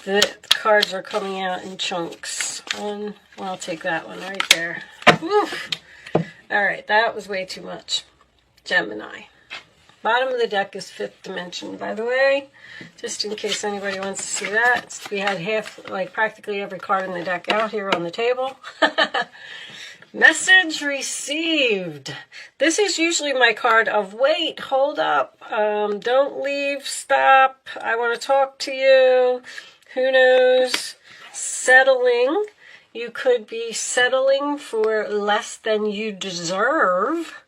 The cards are coming out in chunks. Well, I'll take that one right there. Oof. All right, that was way too much. Gemini. Bottom of the deck is fifth dimension, by the way, just in case anybody wants to see that. We had practically every card in the deck out here on the table. Message received. This is usually my card of wait, hold up, don't leave, stop, I want to talk to you. Who knows? Settling. You could be settling for less than you deserve.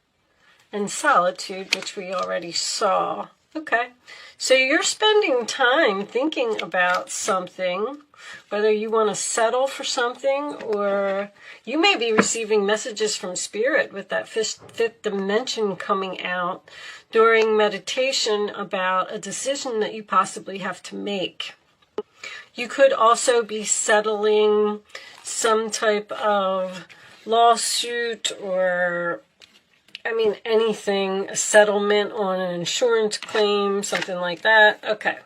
And solitude, which we already saw. Okay, so you're spending time thinking about something, whether you want to settle for something, or you may be receiving messages from spirit with that fifth dimension coming out during meditation about a decision that you possibly have to make. You could also be settling some type of lawsuit or anything, a settlement on an insurance claim, something like that. Okay.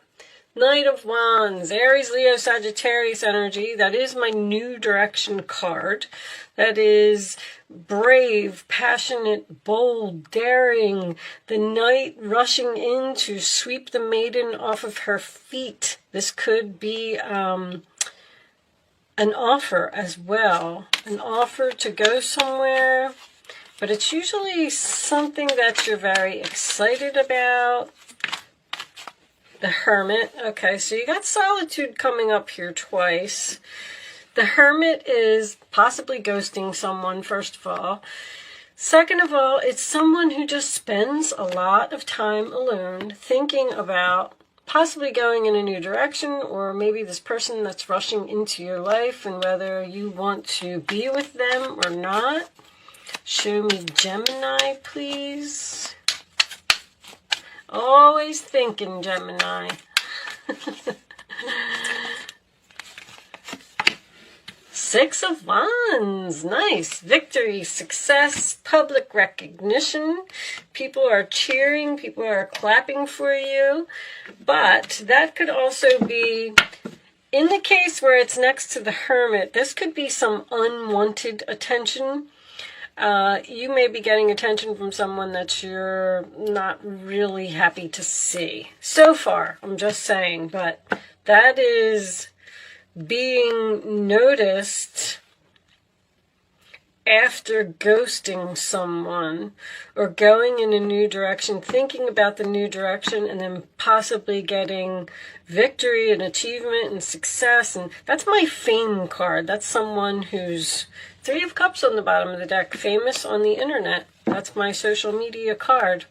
Knight of Wands, Aries, Leo, Sagittarius energy. That is my new direction card. That is brave, passionate, bold, daring. The knight rushing in to sweep the maiden off of her feet. This could be an offer as well. An offer to go somewhere. But it's usually something that you're very excited about. The Hermit. Okay, so you got solitude coming up here twice. The Hermit is possibly ghosting someone, first of all. Second of all, it's someone who just spends a lot of time alone thinking about possibly going in a new direction, or maybe this person that's rushing into your life and whether you want to be with them or not. Show me Gemini, please. Always thinking, Gemini. Six of Wands. Nice. Victory, success, public recognition. People are cheering. People are clapping for you. But that could also be, in the case where it's next to the Hermit, this could be some unwanted attention. You may be getting attention from someone that you're not really happy to see. So far, I'm just saying, but that is being noticed after ghosting someone or going in a new direction, thinking about the new direction, and then possibly getting victory and achievement and success. And that's my fame card. That's someone who's Three of Cups on the bottom of the deck, famous on the internet. That's my social media card.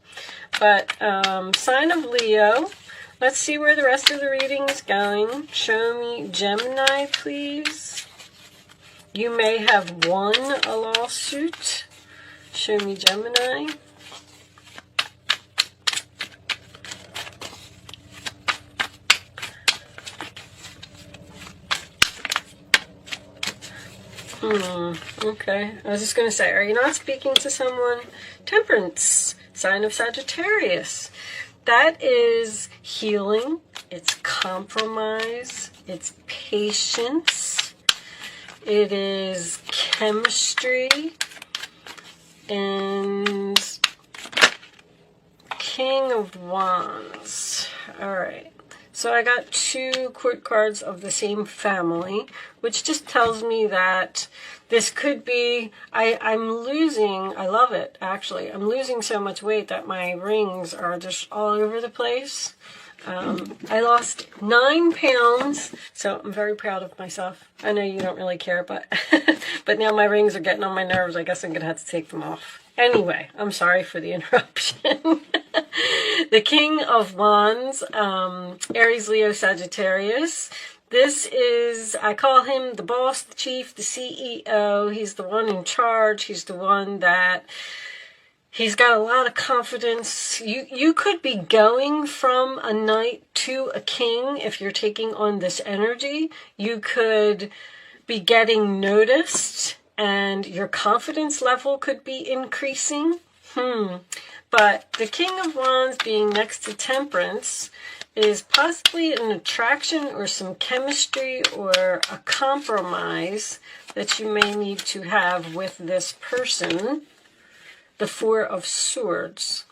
But sign of Leo. Let's see where the rest of the reading is going. Show me Gemini, please. You may have won a lawsuit. Show me Gemini. Okay. I was just going to say, are you not speaking to someone? Temperance, sign of Sagittarius. That is healing. It's compromise. It's patience. It is chemistry. And King of Wands. All right. So I got two court cards of the same family, which just tells me that this could be, I'm losing, I love it actually, I'm losing so much weight that my rings are just all over the place. I lost 9 pounds, so I'm very proud of myself. I know you don't really care, but but now my rings are getting on my nerves. I guess I'm going to have to take them off. Anyway, I'm sorry for the interruption. The King of Wands, Aries, Leo, Sagittarius. This is, I call him the boss, the chief, the CEO. He's the one in charge. He's the one that, he's got a lot of confidence. You could be going from a knight to a king if you're taking on this energy. You could be getting noticed and your confidence level could be increasing. But the King of Wands being next to Temperance is possibly an attraction or some chemistry or a compromise that you may need to have with this person. The Four of Swords.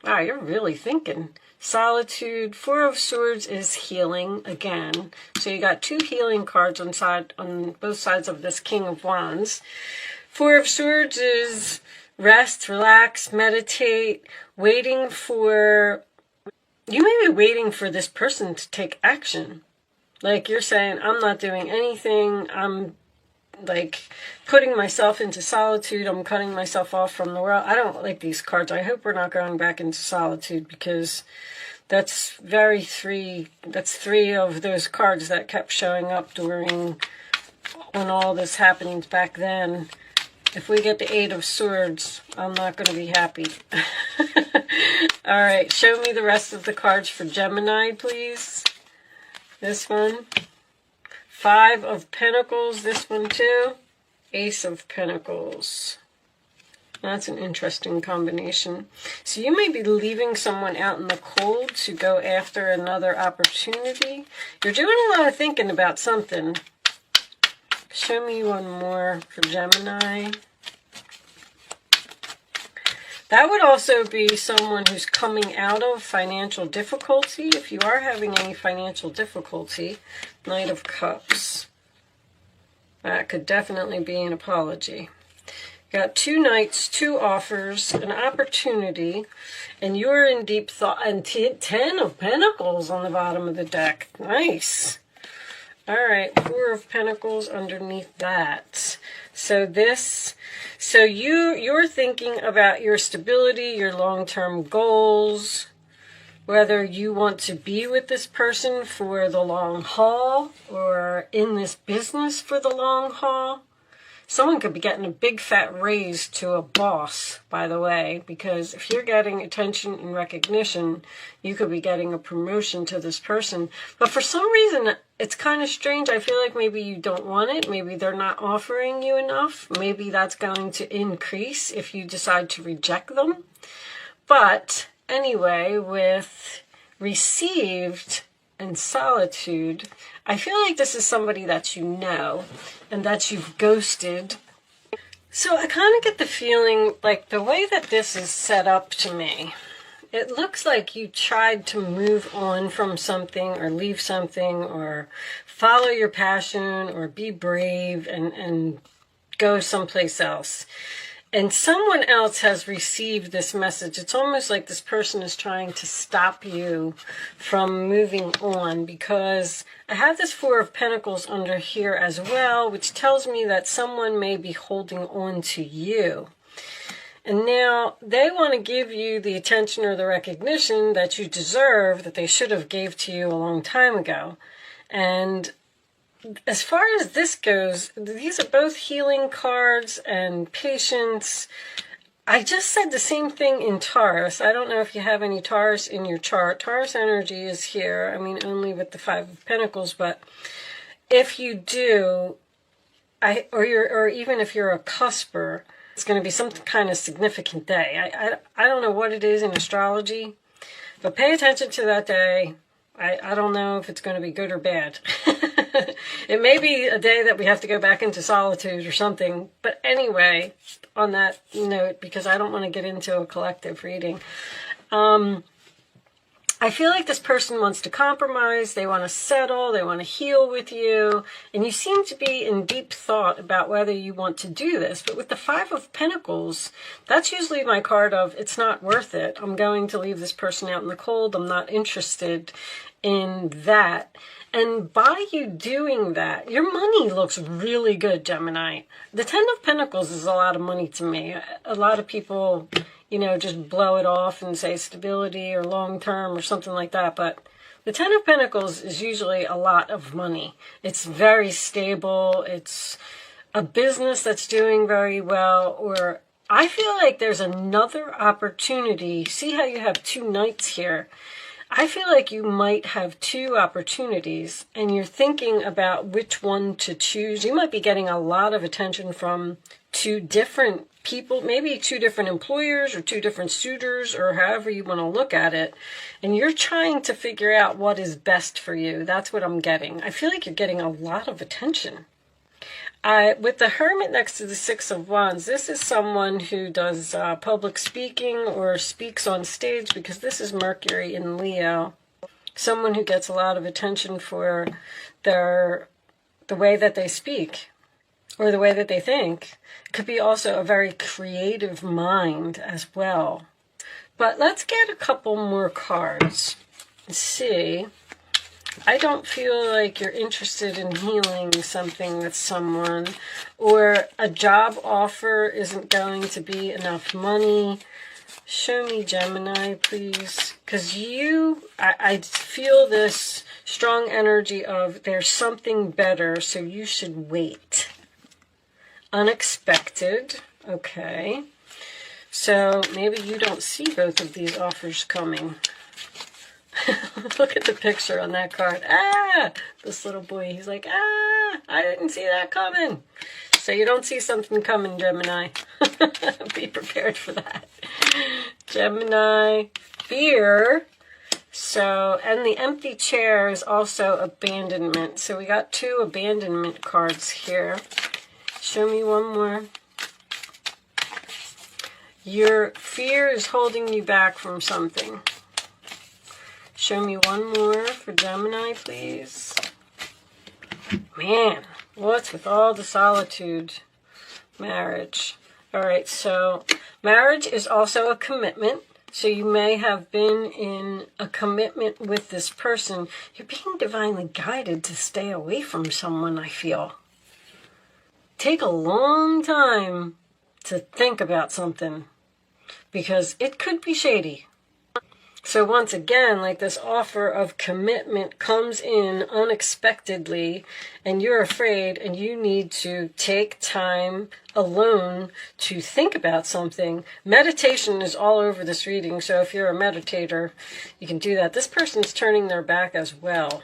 Wow, you're really thinking. Solitude. Four of Swords is healing again. So you got two healing cards on both sides of this King of Wands. Four of Swords is rest, relax, meditate, waiting for... You may be waiting for this person to take action. Like you're saying, I'm not doing anything. I'm like putting myself into solitude. I'm cutting myself off from the world. I don't like these cards. I hope we're not going back into solitude, because that's three of those cards that kept showing up when all this happened back then. If we get the Eight of Swords, I'm not going to be happy. All right, show me the rest of the cards for Gemini, please. This one. Five of Pentacles, this one too. Ace of Pentacles. That's an interesting combination. So you may be leaving someone out in the cold to go after another opportunity. You're doing a lot of thinking about something. Show me one more for Gemini. That would also be someone who's coming out of financial difficulty. If you are having any financial difficulty, Knight of Cups. That could definitely be an apology. Got two knights, two offers, an opportunity, and you're in deep thought. And 10 of Pentacles on the bottom of the deck. Nice. All right, Four of Pentacles underneath that. So you're thinking about your stability, your long-term goals, whether you want to be with this person for the long haul or in this business for the long haul. Someone could be getting a big fat raise to a boss, by the way, because if you're getting attention and recognition, you could be getting a promotion to this person. But for some reason, it's kind of strange. I feel like maybe you don't want it. Maybe they're not offering you enough. Maybe that's going to increase if you decide to reject them. But anyway, with received and solitude, I feel like this is somebody that you know and that you've ghosted. So I kind of get the feeling like the way that this is set up to me, it looks like you tried to move on from something or leave something or follow your passion or be brave and go someplace else. And someone else has received this message. It's almost like this person is trying to stop you from moving on, because I have this Four of Pentacles under here as well, which tells me that someone may be holding on to you. And now they want to give you the attention or the recognition that you deserve, that they should have gave to you a long time ago. And as far as this goes, these are both healing cards and patience. I just said the same thing in Taurus. I don't know if you have any Taurus in your chart. Taurus energy is here. I mean, only with the Five of Pentacles. But if you do, or even if you're a cusper, it's going to be some kind of significant day. I don't know what it is in astrology, but pay attention to that day. I don't know if it's going to be good or bad. It may be a day that we have to go back into solitude or something. But anyway, on that note, because I don't want to get into a collective reading, I feel like this person wants to compromise. They want to settle. They want to heal with you. And you seem to be in deep thought about whether you want to do this. But with the Five of Pentacles, that's usually my card of it's not worth it. I'm going to leave this person out in the cold. I'm not interested in that. And by you doing that, your money looks really good, Gemini. The Ten of Pentacles is a lot of money to me. A lot of people, just blow it off and say stability or long term or something like that. But the Ten of Pentacles is usually a lot of money. It's very stable. It's a business that's doing very well. Or I feel like there's another opportunity. See how you have two knights here? I feel like you might have two opportunities and you're thinking about which one to choose. You might be getting a lot of attention from two different people, maybe two different employers or two different suitors or however you want to look at it. And you're trying to figure out what is best for you. That's what I'm getting. I feel like you're getting a lot of attention. With the Hermit next to the Six of Wands, this is someone who does public speaking or speaks on stage, because this is Mercury in Leo. Someone who gets a lot of attention for the way that they speak or the way that they think. It could be also a very creative mind as well. But let's get a couple more cards and see. I don't feel like you're interested in healing something with someone, or a job offer isn't going to be enough money. Show me Gemini, please. Because I feel this strong energy of there's something better, so you should wait. Unexpected. Okay. So maybe you don't see both of these offers coming. Look at the picture on that card. This little boy, he's like, I didn't see that coming. So you don't see something coming, Gemini. Be prepared for that. Gemini, fear. So, and the empty chair is also abandonment. So we got two abandonment cards here. Show me one more. Your fear is holding you back from something. Show me one more for Gemini, please. Man, what's with all the solitude? Marriage. All right, so marriage is also a commitment. So you may have been in a commitment with this person. You're being divinely guided to stay away from someone, I feel. Take a long time to think about something, because it could be shady. So once again, like, this offer of commitment comes in unexpectedly, and you're afraid, and you need to take time alone to think about something. Meditation is all over this reading, so if you're a meditator, you can do that. This person's turning their back as well.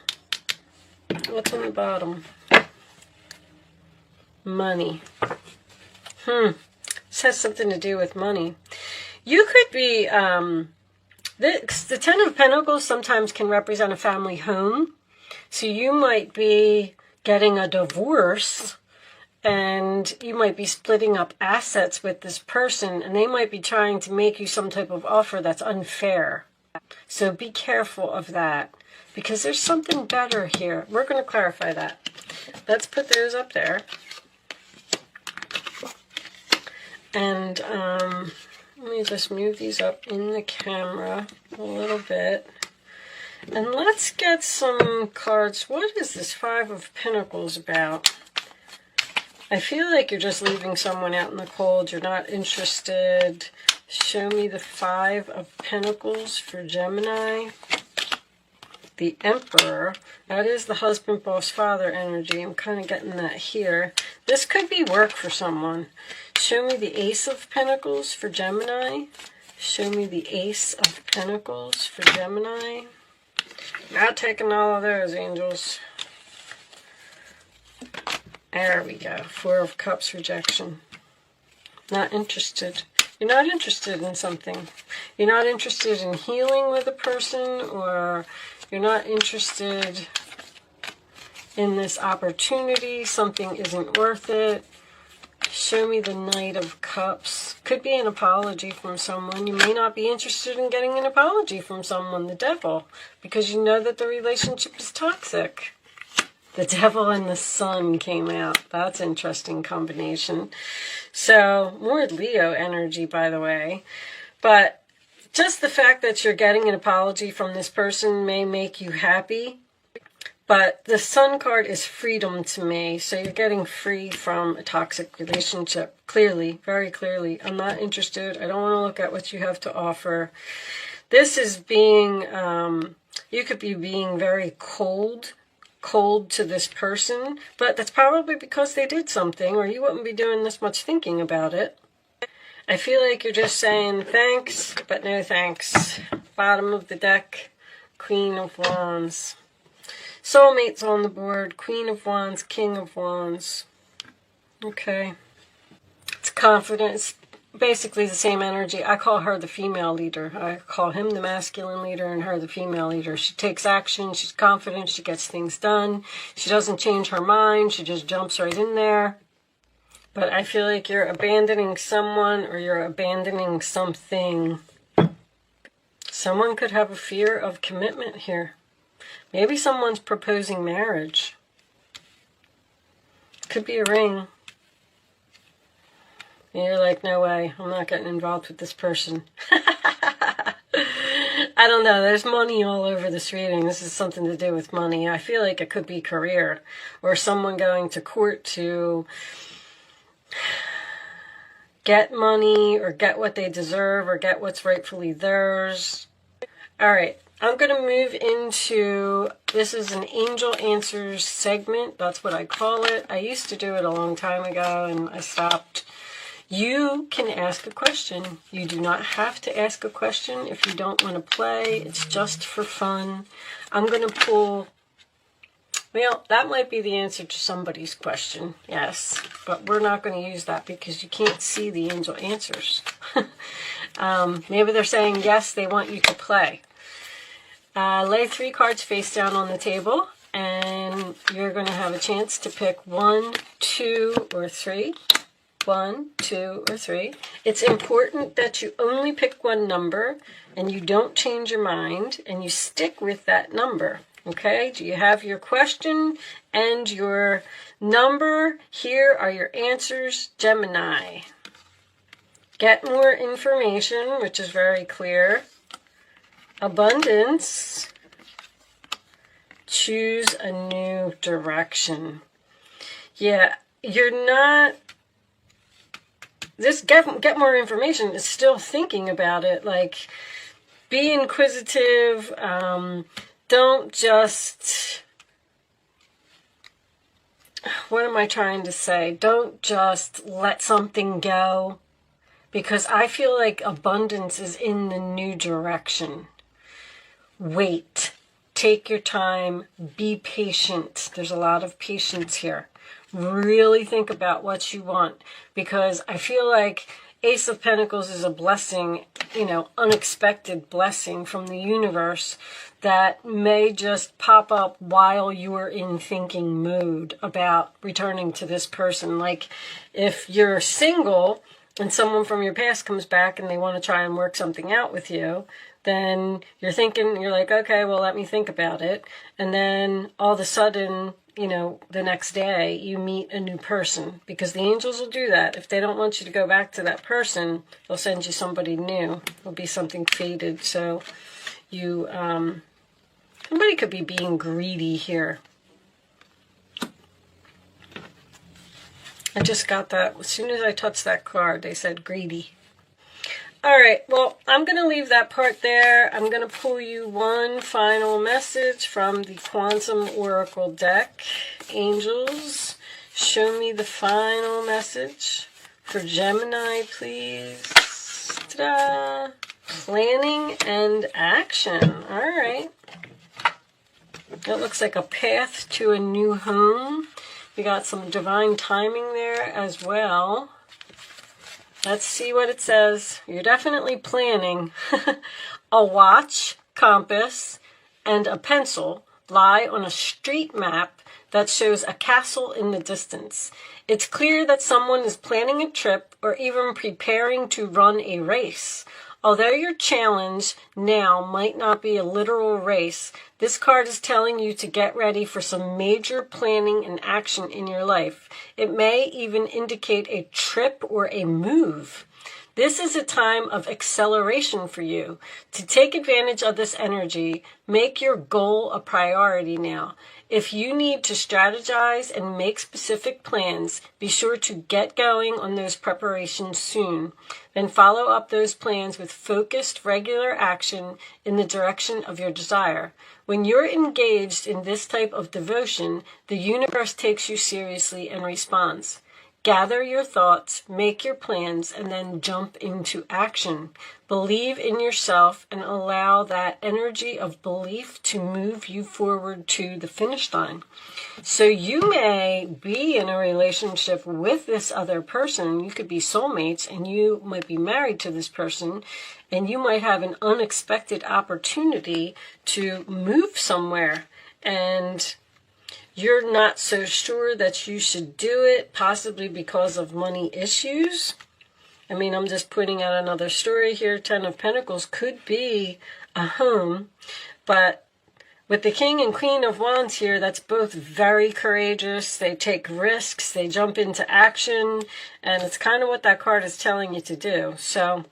What's on the bottom? Money. This has something to do with money. You could be... The Ten of Pentacles sometimes can represent a family home. So you might be getting a divorce, and you might be splitting up assets with this person, and they might be trying to make you some type of offer that's unfair. So be careful of that, because there's something better here. We're going to clarify that. Let's put those up there. And let me just move these up in the camera a little bit. And let's get some cards. What is this Five of Pentacles about? I feel like you're just leaving someone out in the cold. You're not interested. Show me the Five of Pentacles for Gemini. The Emperor. That is the husband, boss, father energy. I'm kind of getting that here. This could be work for someone. Show me the Ace of Pentacles for Gemini. Show me the Ace of Pentacles for Gemini. Not taking all of those, angels. There we go. Four of Cups, rejection. Not interested. You're not interested in something. You're not interested in healing with a person, or you're not interested in this opportunity. Something isn't worth it. Show me the Knight of Cups. Could be an apology from someone. You may not be interested in getting an apology from someone, the Devil, because you know that the relationship is toxic. The Devil and the Sun came out. That's an interesting combination. So, more Leo energy, by the way. But just the fact that you're getting an apology from this person may make you happy. But the Sun card is freedom to me. So you're getting free from a toxic relationship. Clearly, very clearly. I'm not interested. I don't want to look at what you have to offer. This is being, you could be being very cold to this person. But that's probably because they did something, or you wouldn't be doing this much thinking about it. I feel like you're just saying thanks, but no thanks. Bottom of the deck. Queen of Wands. Soulmates on the board. Queen of Wands, King of Wands. Okay. It's confidence. Basically the same energy. I call her the female leader. I call him the masculine leader and her the female leader. She takes action. She's confident. She gets things done. She doesn't change her mind. She just jumps right in there. But I feel like you're abandoning someone or you're abandoning something. Someone could have a fear of commitment here. Maybe someone's proposing marriage. Could be a ring. And you're like, no way, I'm not getting involved with this person. I don't know, there's money all over this reading. This is something to do with money. I feel like it could be career or someone going to court to get money or get what they deserve or get what's rightfully theirs. All right, I'm going to move into, this is an Angel Answers segment. That's what I call it. I used to do it a long time ago and I stopped. You can ask a question. You do not have to ask a question if you don't want to play. It's just for fun. I'm going to pull, well, that might be the answer to somebody's question, yes. But we're not going to use that because you can't see the angel answers. Maybe they're saying yes, they want you to play. Lay 3 cards face down on the table. And you're going to have a chance to pick 1, 2, or 3. 1, 2, or 3. It's important that you only pick one number and you don't change your mind and you stick with that number. Okay? Do you have your question and your number? Here are your answers, Gemini. Get more information, which is very clear. Abundance. Choose a new direction. Yeah, you're not... This get more information is still thinking about it. Like, be inquisitive. Don't just... What am I trying to say? Don't just let something go. Because I feel like abundance is in the new direction. Wait. Take your time. Be patient. There's a lot of patience here. Really think about what you want, because I feel like Ace of Pentacles is a blessing, you know, unexpected blessing from the universe that may just pop up while you're in thinking mode about returning to this person. Like if you're single and someone from your past comes back and they want to try and work something out with you, then you're thinking, you're like, okay, well, let me think about it. And then all of a sudden, you know, the next day you meet a new person, because the angels will do that. If they don't want you to go back to that person, they'll send you somebody new. It'll be something faded. So you, somebody could be being greedy here. I just got that. As soon as I touched that card, they said greedy. All right, well, I'm going to leave that part there. I'm going to pull you one final message from the Quantum Oracle deck. Angels, show me the final message for Gemini, please. Ta-da! Planning and action. All right. That looks like a path to a new home. We got some divine timing there as well. Let's see what it says. You're definitely planning. A watch, compass, and a pencil lie on a street map that shows a castle in the distance. It's clear that someone is planning a trip or even preparing to run a race. Although your challenge now might not be a literal race, this card is telling you to get ready for some major planning and action in your life. It may even indicate a trip or a move. This is a time of acceleration for you. To take advantage of this energy, make your goal a priority now. If you need to strategize and make specific plans, be sure to get going on those preparations soon. Then follow up those plans with focused, regular action in the direction of your desire. When you're engaged in this type of devotion, the universe takes you seriously and responds. Gather your thoughts, make your plans, and then jump into action. Believe in yourself and allow that energy of belief to move you forward to the finish line. So you may be in a relationship with this other person. You could be soulmates, and you might be married to this person, and you might have an unexpected opportunity to move somewhere, and you're not so sure that you should do it, possibly because of money issues. I mean, I'm just putting out another story here. 10 of Pentacles could be a home, but with the King and Queen of Wands here, that's both very courageous. They take risks, they jump into action, and it's kind of what that card is telling you to do. So,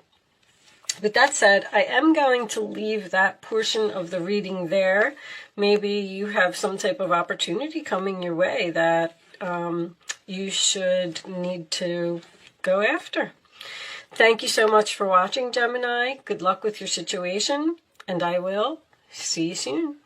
with that said, I am going to leave that portion of the reading there. Maybe you have some type of opportunity coming your way that you should need to go after. Thank you so much for watching, Gemini. Good luck with your situation, and I will see you soon.